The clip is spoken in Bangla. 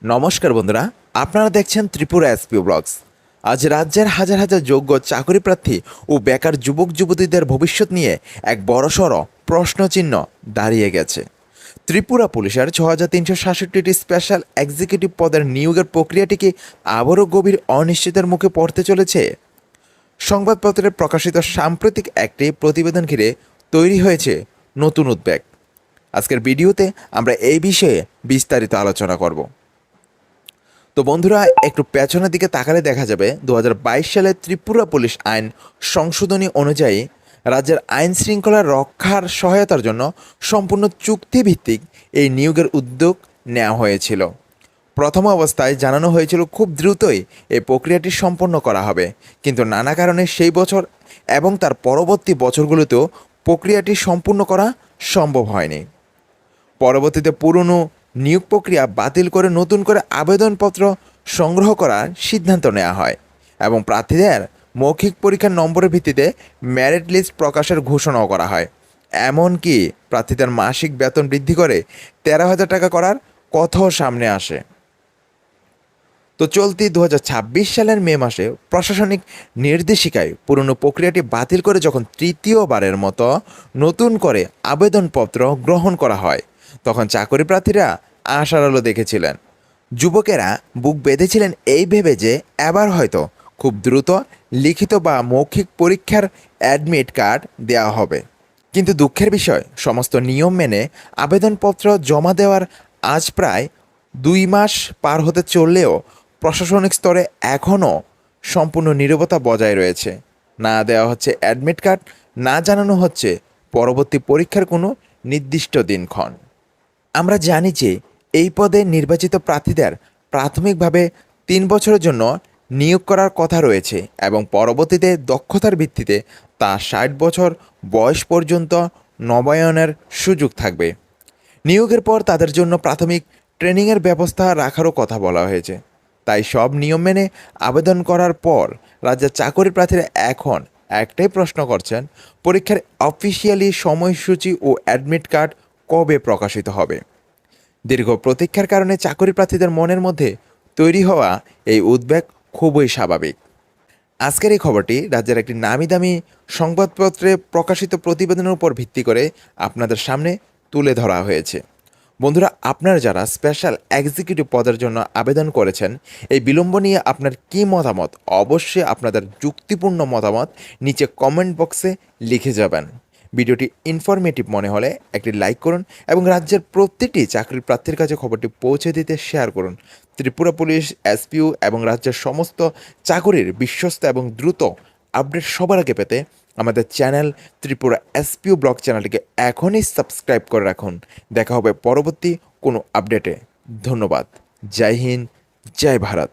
নমস্কার বন্ধুরা, আপনারা দেখছেন ত্রিপুরা এসপিও ব্লগস। আজ রাজ্যের হাজার হাজার যোগ্য চাকরি প্রার্থী ও বেকার যুবক যুবতীদের ভবিষ্যৎ নিয়ে এক বড়সড় প্রশ্নচিহ্ন দাঁড়িয়ে গেছে। ত্রিপুরা পুলিশের ৬,৩৬৭টি স্পেশাল এক্সিকিউটিভ পদের নিয়োগের প্রক্রিয়াটি কি আবারও গভীর অনিশ্চিতের মুখে পড়তে চলেছে? সংবাদপত্রে প্রকাশিত সাম্প্রতিক একটি প্রতিবেদন ঘিরে তৈরি হয়েছে নতুন উদ্বেগ। আজকের ভিডিওতে আমরা এই বিষয়ে বিস্তারিত আলোচনা করব। তো বন্ধুরা, একটু পেছনের দিকে তাকালে দেখা যাবে ২০২২ সালে ত্রিপুরা পুলিশ আইন সংশোধনী অনুযায়ী রাজ্যের আইন শৃঙ্খলা রক্ষার সহায়তার জন্য সম্পূর্ণ চুক্তিভিত্তিক এই নিয়োগের উদ্যোগ নেওয়া হয়েছিল। প্রথম অবস্থায় জানানো হয়েছিল খুব দ্রুতই এই প্রক্রিয়াটি সম্পন্ন করা হবে, কিন্তু নানা কারণে সেই বছর এবং তার পরবর্তী বছরগুলোতেও প্রক্রিয়াটি সম্পূর্ণ করা সম্ভব হয়নি। পরবর্তীতে পুরনো নিয়োগ প্রক্রিয়া বাতিল করে নতুন করে আবেদনপত্র সংগ্রহ করার সিদ্ধান্ত নেওয়া হয় এবং প্রার্থীদের মৌখিক পরীক্ষার নম্বরের ভিত্তিতে মেরিট লিস্ট প্রকাশের ঘোষণাও করা হয়। এমনকি প্রার্থীদের মাসিক বেতন বৃদ্ধি করে ১৩,০০০ টাকা করার কথাও সামনে আসে। তো চলতি ২০২৬ সালের মে মাসে প্রশাসনিক নির্দেশিকায় পুরনো প্রক্রিয়াটি বাতিল করে যখন তৃতীয়বারের মতো নতুন করে আবেদনপত্র গ্রহণ করা হয়, তখন চাকরি প্রার্থীরা আশার আলো দেখেছিলেন। যুবকেরা বুক বেঁধেছিলেন এই ভেবে যে এবার হয়তো খুব দ্রুত লিখিত বা মৌখিক পরীক্ষার অ্যাডমিট কার্ড দেওয়া হবে। কিন্তু দুঃখের বিষয়, সমস্ত নিয়ম মেনে আবেদনপত্র জমা দেওয়ার আজ প্রায় ২ মাস পার হতে চললেও প্রশাসনিক স্তরে এখনও সম্পূর্ণ নীরবতা বজায় রয়েছে। না দেওয়া হচ্ছে অ্যাডমিট কার্ড, না জানানো হচ্ছে পরবর্তী পরীক্ষার কোনো নির্দিষ্ট দিনক্ষণ। আমরা জানি যে এই পদে নির্বাচিত প্রার্থীদের প্রাথমিকভাবে ৩ বছরের জন্য নিয়োগ করার কথা রয়েছে এবং পরবর্তীতে দক্ষতার ভিত্তিতে তা ৬০ বছর বয়স পর্যন্ত নবায়নের সুযোগ থাকবে। নিয়োগের পর তাদের জন্য প্রাথমিক ট্রেনিংয়ের ব্যবস্থা রাখারও কথা বলা হয়েছে। তাই সব নিয়ম মেনে আবেদন করার পর রাজ্যের চাকরি প্রার্থীরা এখন একটাই প্রশ্ন করছেন, পরীক্ষার অফিসিয়ালি সময়সূচি ও অ্যাডমিট কার্ড কবে প্রকাশিত হবে। দীর্ঘ প্রতীক্ষার কারণে চাকরি প্রার্থীদের মনের মধ্যে তৈরি হওয়া এই উদ্বেগ খুবই স্বাভাবিক। আজকের এই খবরটি রাজ্যের একটি নামিদামি সংবাদপত্রে প্রকাশিত প্রতিবেদনের উপর ভিত্তি করে আপনাদের সামনে তুলে ধরা হয়েছে। বন্ধুরা, আপনারা যারা স্পেশাল এক্সিকিউটিভ পদের জন্য আবেদন করেছেন, এই বিলম্ব নিয়ে আপনার কী মতামত? অবশ্যই আপনাদের যুক্তিপূর্ণ মতামত নিচে কমেন্ট বক্সে লিখে যাবেন। ভিডিওটি ইনফরমেটিভ মনে হলে একটি লাইক করুন এবং রাজ্যের প্রতিটি চাকরির প্রার্থীর কাছে খবরটি পৌঁছে দিতে শেয়ার করুন। ত্রিপুরা পুলিশ, এসপিও এবং রাজ্যের সমস্ত চাকরির বিশ্বস্ত এবং দ্রুত আপডেট সবার আগে পেতে আমাদের চ্যানেল ত্রিপুরা এসপিও ব্লগ চ্যানেলটিকে এখনই সাবস্ক্রাইব করে রাখুন। দেখা হবে পরবর্তী কোনো আপডেটে। ধন্যবাদ। জয় হিন্দ, জয় ভারত।